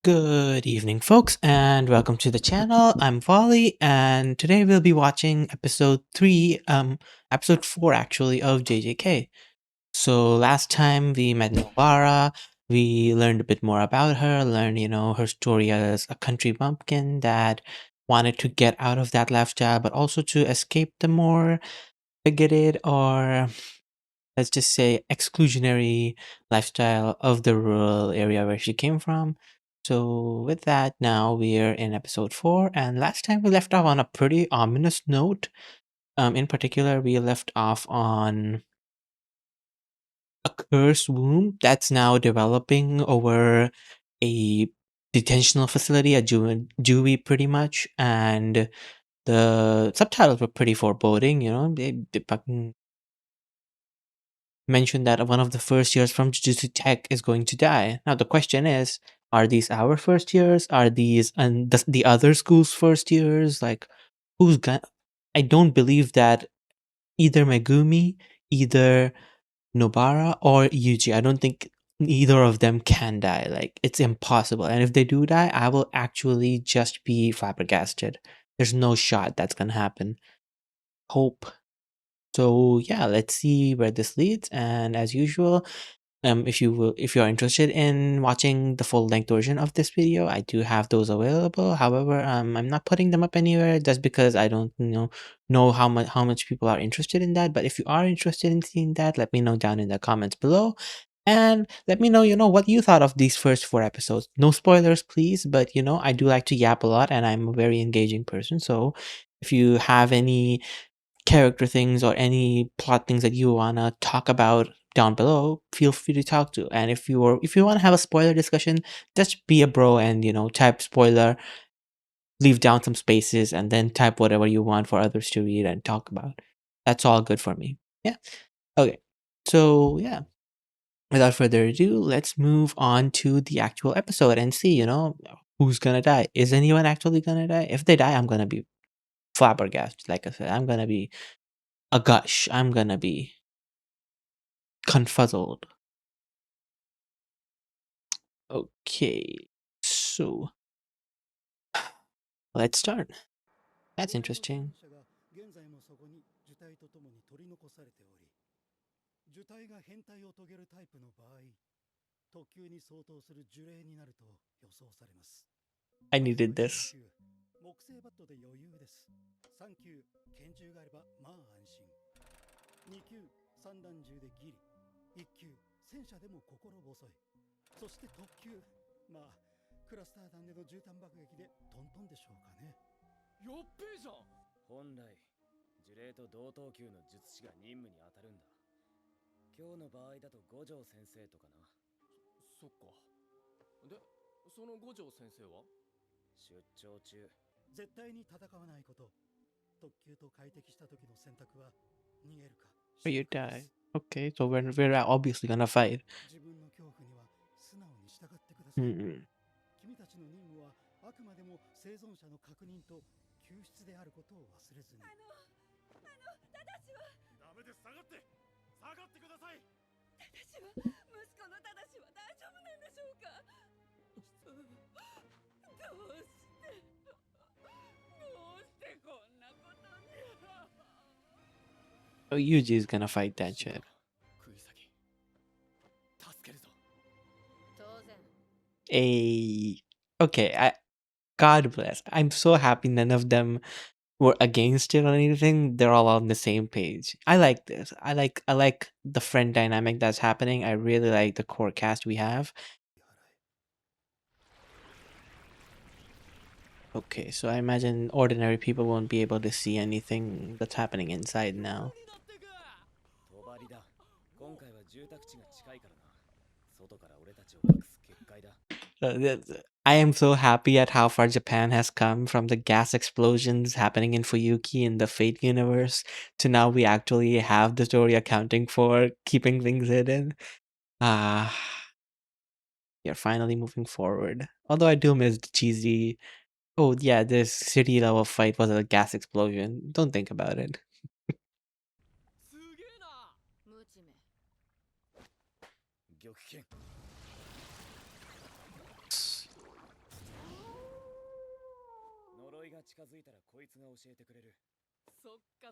Good evening, folks, and welcome to the channel. I'm Volley, and today we'll be watching episode 4 actually of JJK. So last time we met Novara, we learned a bit more about her, learned, her story as a country bumpkin that wanted to get out of that lifestyle, but also to escape the more bigoted or let's just say exclusionary lifestyle of the rural area where she came from. So with that, now we're in episode 4, and last time we left off on a pretty ominous note. In particular, we left off on a cursed womb that's now developing over a detentional facility, a Dewey pretty much, and the subtitles were pretty foreboding. They fucking mentioned that one of the first years from Jujutsu Tech is going to die. Now the question is, are these our first years? Are these and the other school's first years? Like, who's gonna? I don't believe that either Megumi, either Nobara, or Yuji. I don't think either of them can die. Like, it's impossible. And if they do die, I will actually just be flabbergasted. There's no shot that's gonna happen. Hope. So yeah, let's see where this leads. And as usual, if you're interested in watching the full length version of this video, I do have those available. However, I'm not putting them up anywhere just because I don't know how much people are interested in that. But if you are interested in seeing that, let me know down in the comments below. And let me know, what you thought of these first 4 episodes. No spoilers, please. But I do like to yap a lot, and I'm a very engaging person. So if you have any character things or any plot things that you wanna talk about down below, feel free to talk to. And if you wanna have a spoiler discussion, just be a bro and type spoiler, leave down some spaces, and then type whatever you want for others to read and talk about. That's all good for me. Yeah. Okay. So yeah. Without further ado, let's move on to the actual episode and see, who's gonna die. Is anyone actually gonna die? If they die, I'm gonna be flabbergasted. Like I said, I'm gonna be a gush. I'm gonna be confuzzled. Okay, so let's start. That's interesting. 特急に相当する呪霊になると予想されます。I needed this. 木9、3段銃でギリ、1級、戦車でも心細い。そして特急、まあクラスター弾での絨毯爆撃でトントンでしょうかね。よっべいじゃん。本来呪霊と同等級の術師が任務に当たるんだ。今日の場合だと五条先生とかな。そっか。でその五条先生は出張中。絶対に戦わないこと。特級と快適した時の選択は逃げるか。Mm-mm. ダメです。下がって。下がってください。私は息子の正しは大丈夫なんでしょうか。どうして。どうして。どうして。 Oh, Yuji is gonna fight that shit. 食い下ぎ。助けるぞ。当然。 A okay, God bless. I'm so happy none of them were against it or anything. They're all on the same page. I like this. I like the friend dynamic that's happening. I really like the core cast we have. Okay, so I imagine ordinary people won't be able to see anything that's happening inside now. I am so happy at how far Japan has come from the gas explosions happening in Fuyuki in the Fate universe to now we actually have the story accounting for keeping things hidden. Ah, you're finally moving forward. Although I do miss the cheesy. Oh yeah, this city level fight was a gas explosion. Don't think about it.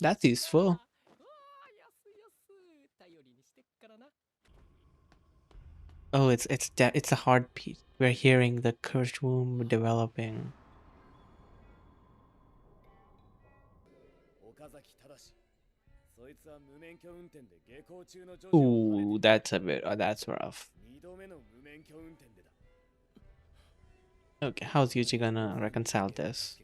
That's useful. Oh, it's a hard piece. We're hearing the cursed womb developing. Ooh, that's a bit. That's rough. Okay, how's Yuji gonna reconcile this?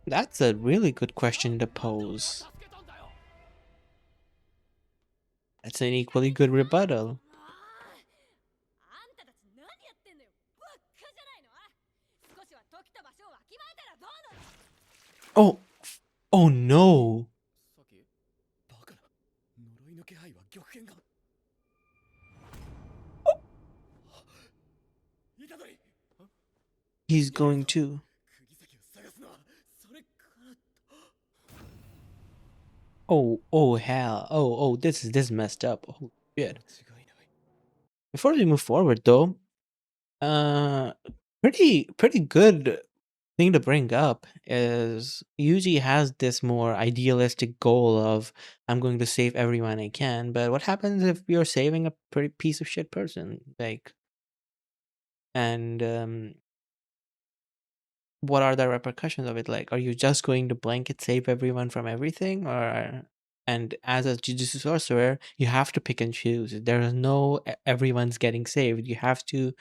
That's a really good question to pose. That's an equally good rebuttal. Oh, oh no! He's going to. Oh hell! Oh, this is messed up. Oh shit! Before we move forward, though, uh, pretty good thing to bring up is Yuji has this more idealistic goal of I'm going to save everyone I can, but what happens if you're saving a pretty piece of shit person? Like, and what are the repercussions of it? Like, are you just going to blanket save everyone from everything, or and as a jujutsu sorcerer, you have to pick and choose. There is no everyone's getting saved. You have to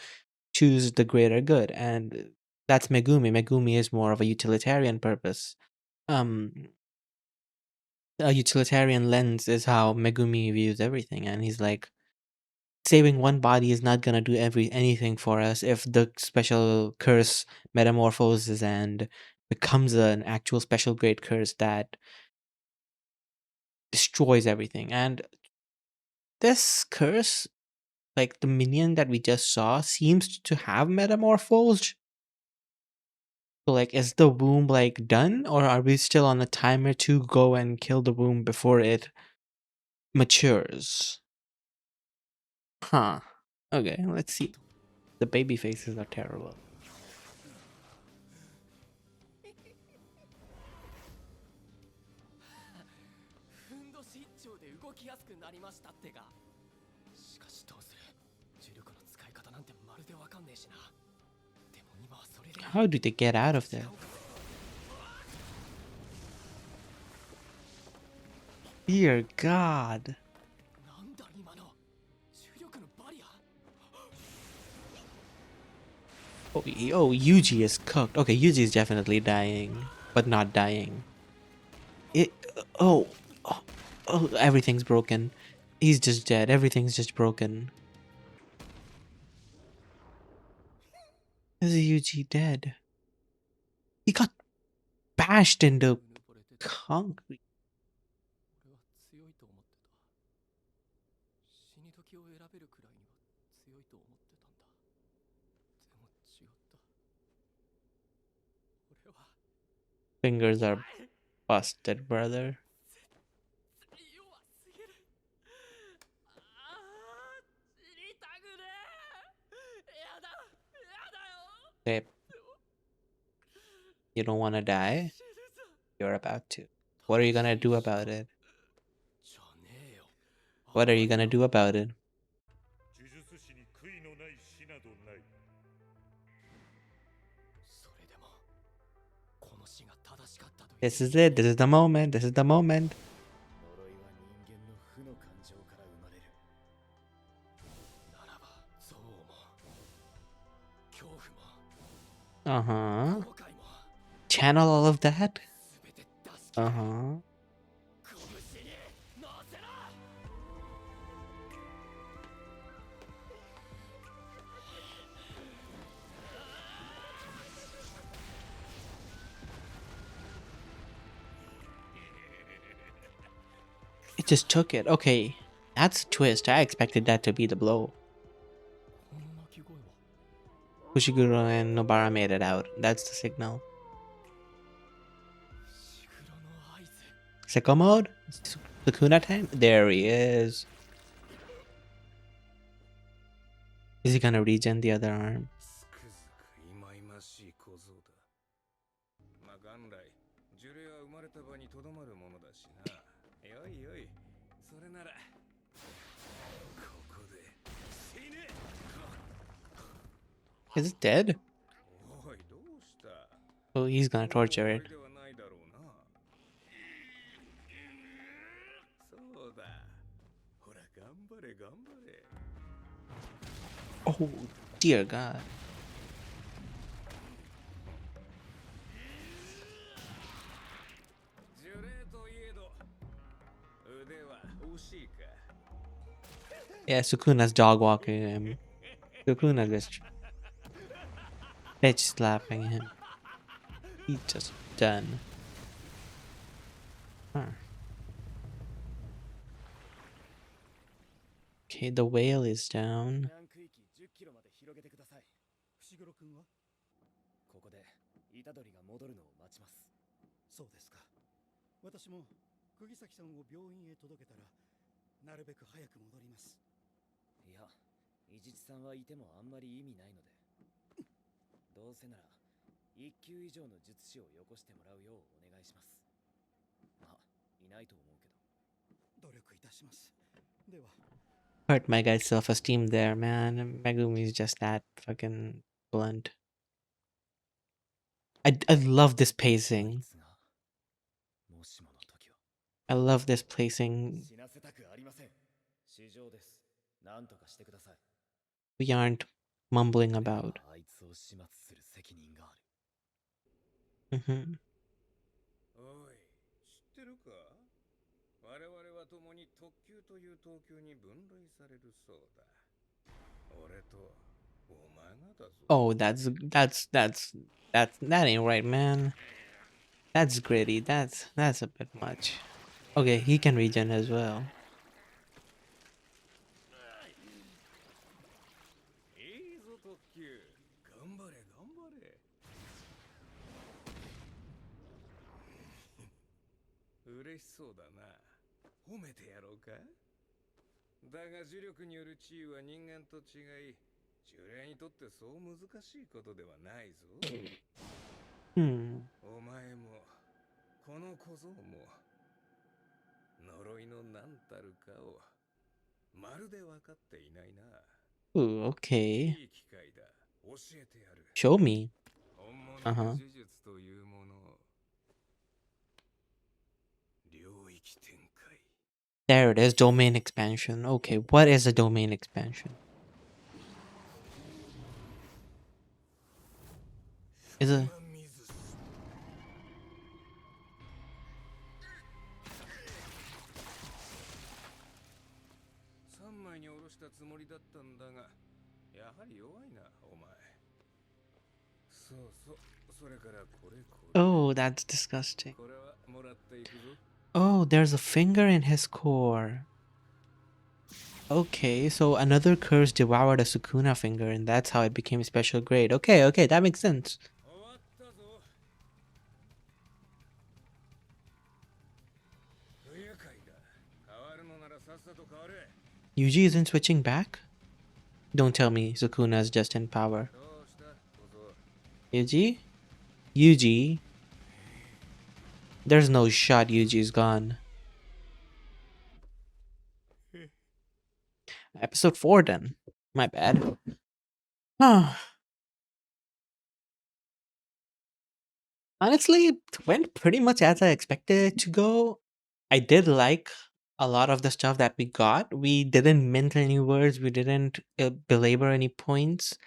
choose the greater good, and that's Megumi. Megumi is more of a utilitarian purpose. Um, a utilitarian lens is how Megumi views everything, and he's like, saving one body is not gonna do anything for us if the special curse metamorphoses and becomes an actual special grade curse that destroys everything. And this curse, like the minion that we just saw, seems to have metamorphosed. So like, is the womb like done, or are we still on a timer to go and kill the womb before it matures? Huh. Okay, let's see. The baby faces are terrible. How do they get out of there? Dear God. Oh, Yuji is cooked. Okay, Yuji is definitely dying, but not dying. It. Oh, oh, oh, everything's broken. He's just dead. Everything's just broken. Is Yuji dead? He got bashed into concrete. Fingers are busted, brother. Okay, you don't want to die? You're about to. What are you gonna do about it? What are you gonna do about it? This is it. This is the moment. This is the moment. Uh-huh. Channel all of that? Uh-huh. It just took it. Okay. That's a twist. I expected that to be the blow. Fushiguro and Nobara made it out. That's the signal. Sicko mode? Sukuna time? There he is. Is he gonna regen the other arm? つくづく忌々しい小僧だ。まあ元来呪霊は生まれた場にとどまるものだしな。よいよい、それならここで死ね。 Is it dead? おい、どうした？ Oh, he's こ gonna んなもん torture 終わ it. りではないだろうな。そうだ。ほら、頑張れ頑張れ。Oh, dear God. 呪霊といえど腕は惜しいか。 Yeah, Sukuna's dog walking him. Sukuna just bitch slapping him. He's just done. Huh. Okay, the whale is down. 避難区域10キロまで広げてください。伏黒君はここで虎杖が戻るのを待ちます。そうですか。私も釘崎さんを病院へ届けたらなるべく早く戻ります。いや、伊地知さんはいてもあんまり意味ないので、どうせなら1級以上の術師をよこしてもらうようお願いします。まあ、いないと思うけど。努力いたします。では。 Hurt my guy's self-esteem there, man. Megumi's just that fucking blunt. I love this pacing. I love this pacing. We aren't mumbling about. Mm-hmm. おい、知ってるか？我々は共に特級という等級に分類されるそうだ。俺とお前がだぞ。 Oh, that ain't right, man. That's gritty. That's a bit much. Okay, he can regen as well. いいぞ特級。頑張れ頑張れ。嬉しそうだな。褒めてやろうか。だが呪力による地位は人間と違い、呪霊にとってそう難しいことではないぞ。お前もこの小僧も呪いの何たるかをまるで分かっていないな。 Ooh, okay. いい機会だ。教えてやる。 Show me. 本物 Uh-huh. の呪術というものを。領域展開。 There it is, domain expansion. Okay, what is a domain expansion? Is it? 3枚に下ろしたつもりだったんだが、やはり弱いな、お前。そうそう、それからこれこれ。 Oh, that's disgusting. これはもらっていくぞ。 Oh, there's a finger in his core. Okay, so another curse devoured a Sukuna finger, and that's how it became special grade. Okay, okay, that makes sense. 終わったぞ。不愉快だ。変わるのならさっさと変われ。 Yuji isn't switching back? Don't tell me Sukuna is just in power. どうした小僧。 Yuji? Yuji? There's no shot Yuji's gone. Episode 4 then. My bad. Honestly, it went pretty much as I expected it to go. I did like a lot of the stuff that we got. We didn't mince any words. We didn't belabor any points.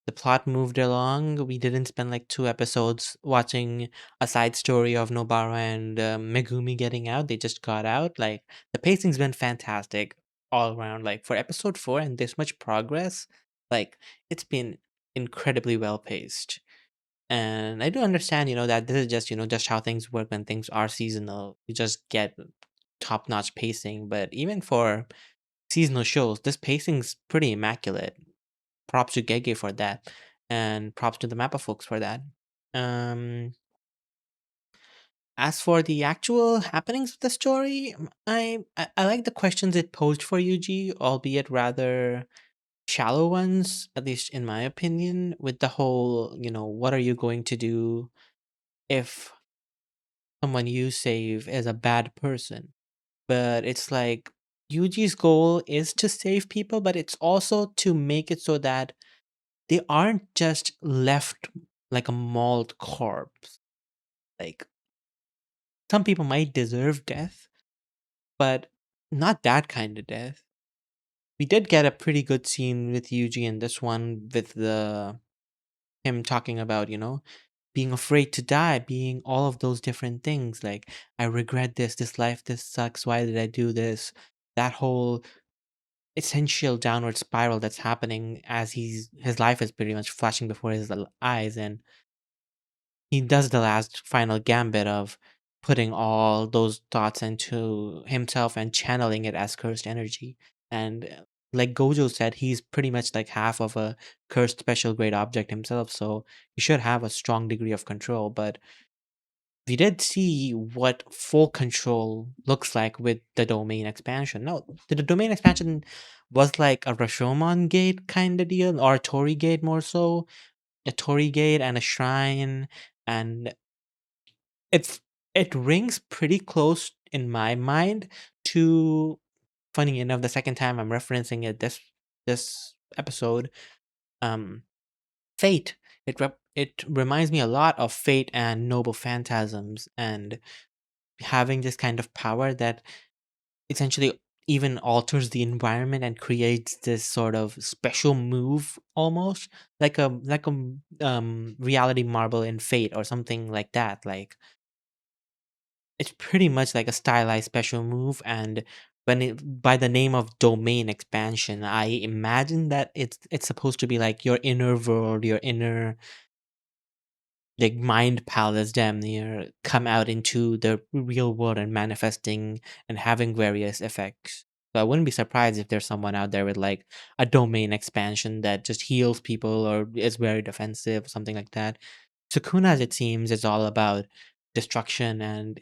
The plot moved along. We didn't spend like 2 episodes watching a side story of Nobara and Megumi getting out. They just got out. Like, the pacing's been fantastic all around. Like, for episode 4 and this much progress, like, it's been incredibly well paced. And I do understand, that this is just, just how things work when things are seasonal. You just get top notch pacing. But even for seasonal shows, this pacing's pretty immaculate. Props to Gege for that. And props to the Mappa folks for that. Um, as for the actual happenings of the story, I like the questions it posed for Yuji, albeit rather shallow ones, at least in my opinion, with the whole, what are you going to do if someone you save is a bad person? But it's like Yuji's goal is to save people, but it's also to make it so that they aren't just left like a mauled corpse. Like some people might deserve death, but not that kind of death. We did get a pretty good scene with Yuji in this one with the him talking about, being afraid to die, being all of those different things. Like, I regret this life, this sucks, why did I do this? That whole essential downward spiral that's happening as his life is pretty much flashing before his eyes, and he does the last final gambit of putting all those thoughts into himself and channeling it as cursed energy. And like Gojo said, he's pretty much like half of a cursed special grade object himself, so he should have a strong degree of control. But we did see what full control looks like with the domain expansion. No, the domain expansion was like a Rashomon gate kind of deal, or a Tori gate more so. A Tori gate and a shrine, and it's it rings pretty close in my mind to, funny enough, the second time I'm referencing it this episode, um Fate. It reminds me a lot of Fate and Noble Phantasms, and having this kind of power that essentially even alters the environment and creates this sort of special move, almost like a reality marble in Fate or something like that. Like, it's pretty much like a stylized special move, and when it by the name of domain expansion, I imagine that it's supposed to be like your inner world, your inner like mind palace damn near come out into the real world and manifesting and having various effects. So I wouldn't be surprised if there's someone out there with like a domain expansion that just heals people or is very defensive, something like that. Sukuna, as it seems, is all about destruction and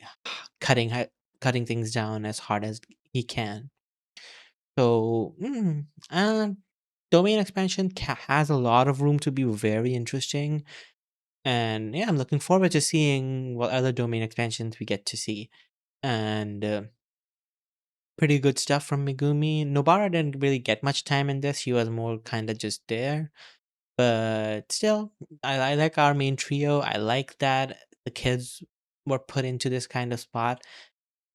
cutting cutting things down as hard as he can. So, domain expansion has a lot of room to be very interesting, and yeah, I'm looking forward to seeing what other domain expansions we get to see. And pretty good stuff from Megumi. Nobara didn't really get much time in this; he was more kind of just there. But still, I like our main trio. I like that the kids were put into this kind of spot,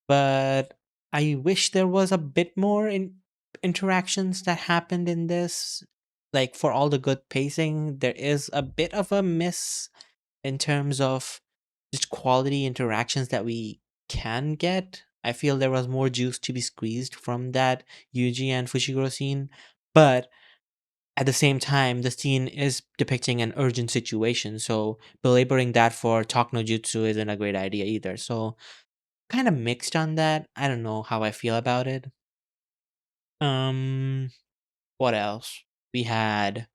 but I wish there was a bit more interactions that happened in this. Like, for all the good pacing, there is a bit of a miss in terms of just quality interactions that we can get. I feel there was more juice to be squeezed from that Yuji and Fushiguro scene, but at the same time, the scene is depicting an urgent situation, so belaboring that for talk no jutsu isn't a great idea either. So kind of mixed on that. I don't know how I feel about it. Um, what else? We had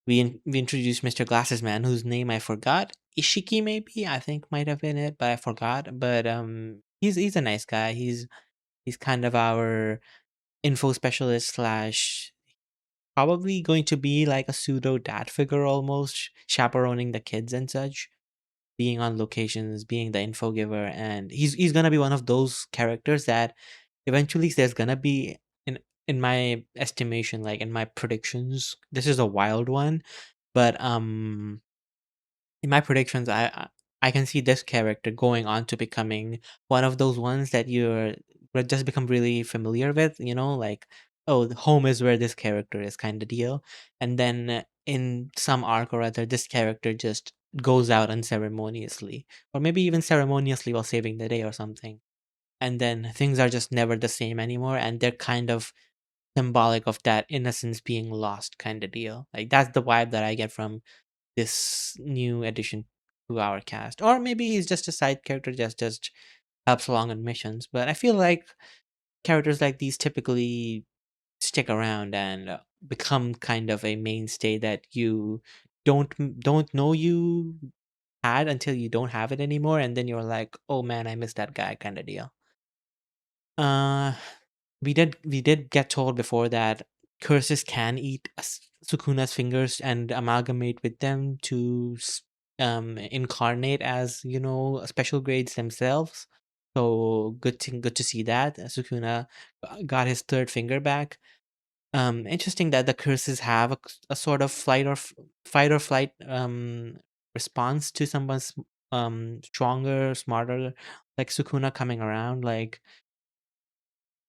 we introduced Mr. Glasses Man, whose name I forgot. Ishiki, maybe I think might have been it, but I forgot. But he's a nice guy. He's kind of our info specialist slash probably going to be like a pseudo dad figure, almost chaperoning the kids and such, being on locations, being the info giver, and he's gonna be one of those characters that eventually there's gonna be, in my estimation, like in my predictions. This is a wild one, but in my predictions, I can see this character going on to becoming one of those ones that you're will just become really familiar with. Like, oh, the home is where this character is, kind of deal. And then in some arc or other, this character just goes out unceremoniously, or maybe even ceremoniously while saving the day or something. And then things are just never the same anymore, and they're kind of symbolic of that innocence being lost, kind of deal. Like, that's the vibe that I get from this new addition to our cast. Or maybe he's just a side character just helps along on missions. But I feel like characters like these typically stick around and become kind of a mainstay that you don't know you had until you don't have it anymore, and then you're like, oh man, I miss that guy, kind of deal. Uh we did get told before that curses can eat Sukuna's fingers and amalgamate with them to incarnate as special grades themselves. So good to see that Sukuna got his third finger back. Interesting that the curses have a sort of fight or flight response to someone's stronger, smarter, like Sukuna coming around. Like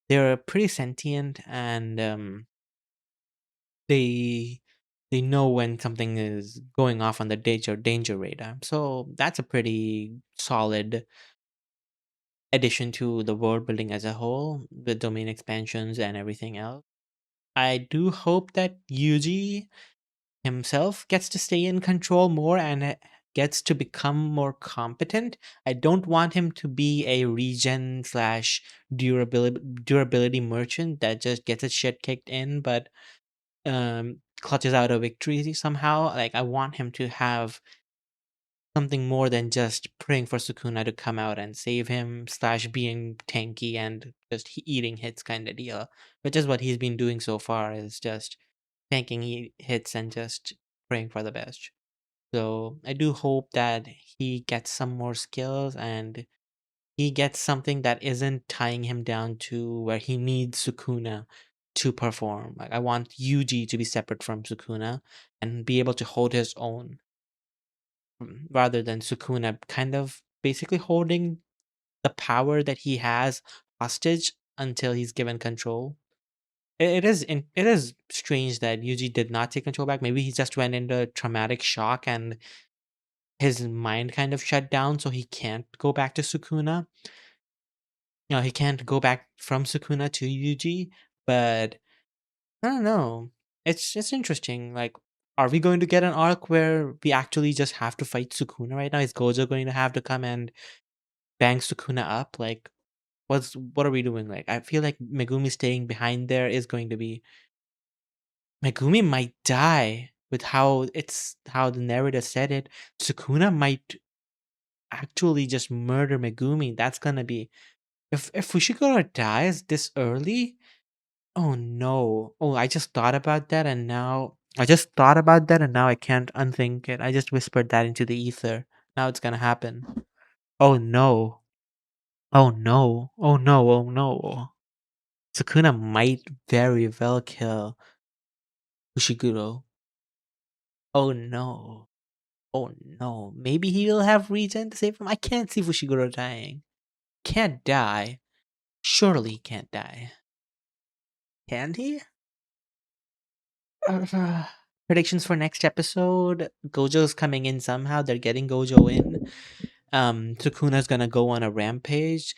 they're pretty sentient and they they know when something is going off on the danger radar. So that's a pretty solid addition to the world building as a whole, the domain expansions and everything else. I do hope that Yuji himself gets to stay in control more and gets to become more competent. I don't want him to be a regen slash durability merchant that just gets its shit kicked in, but clutches out a victory somehow. Like I want him to have something more than just praying for Sukuna to come out and save him slash being tanky and just eating hits kind of deal, which is what he's been doing so far is just tanking hits and just praying for the best. So I do hope that he gets some more skills and he gets something that isn't tying him down to where he needs Sukuna to perform. Like I want Yuji to be separate from Sukuna and be able to hold his own rather than Sukuna kind of basically holding the power that he has hostage until he's given control. It is strange that Yuji did not take control back. Maybe he just went into traumatic shock and his mind kind of shut down, so he can't go back to Sukuna. He can't go back from Sukuna to Yuji. But I don't know. It's interesting. Like, are we going to get an arc where we actually just have to fight Sukuna right now? Is Gojo going to have to come and bang Sukuna up? Like, what are we doing? Like, I feel like Megumi staying behind there is going to be Megumi might die with how the narrator said it. Sukuna might actually just murder Megumi. That's gonna be if Fushiguro dies this early. Oh no! Oh, I just thought about that, and now I can't unthink it. I just whispered that into the ether. Now it's gonna happen. Oh no! Oh no! Oh no! Oh no! Sukuna might very well kill Fushiguro. Oh no! Oh no! Maybe he'll have reason to save him. I can't see Fushiguro dying. Can't die. Surely he can't die. Can he? Predictions for next episode. Gojo's coming in somehow. They're getting Gojo in. Sukuna's gonna go on a rampage.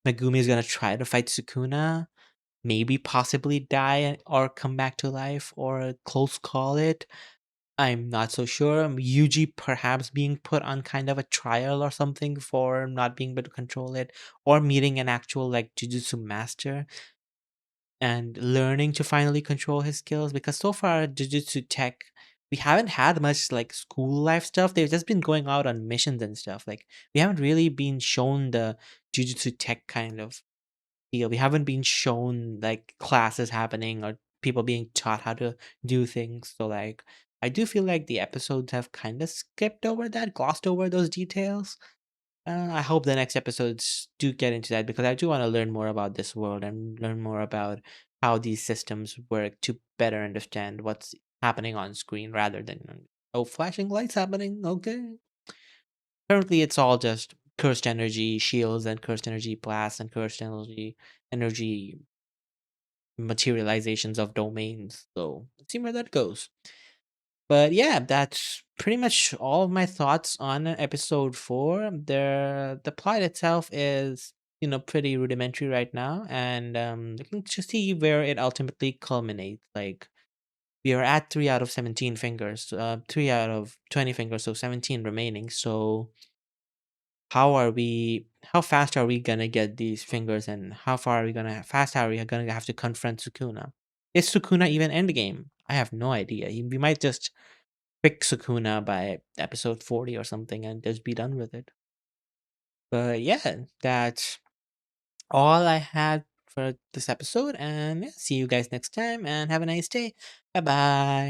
Megumi's gonna try to fight Sukuna. Maybe possibly die or come back to life or close call it. I'm not so sure. Yuji perhaps being put on kind of a trial or something for not being able to control it, or meeting an actual like Jujutsu master and learning to finally control his skills. Because so far, Jujutsu Tech, we haven't had much like school life stuff. They've just been going out on missions and stuff. Like we haven't really been shown the Jujutsu Tech kind of deal. We haven't been shown like classes happening or people being taught how to do things. So like I do feel like the episodes have kind of skipped over that, glossed over those details. I hope the next episodes do get into that because I do want to learn more about this world and learn more about how these systems work to better understand what's happening on screen rather than oh flashing lights happening. Okay. Currently, it's all just cursed energy shields and cursed energy blasts and cursed energy materializations of domains. So let's see where that goes. But yeah, that's pretty much all of my thoughts on episode 4. The plot itself is, pretty rudimentary right now, and looking to see where it ultimately culminates. Like we are at 3 out of 17 fingers, 3 out of 20 fingers, so 17 remaining. So how fast are we gonna get these fingers, and how far are we gonna fast are we gonna have to confront Sukuna? Is Sukuna even endgame? I have no idea. We might just pick Sukuna by episode 40 or something and just be done with it. But yeah, that's all I had for this episode, and yeah, see you guys next time. And have a nice day. Bye bye.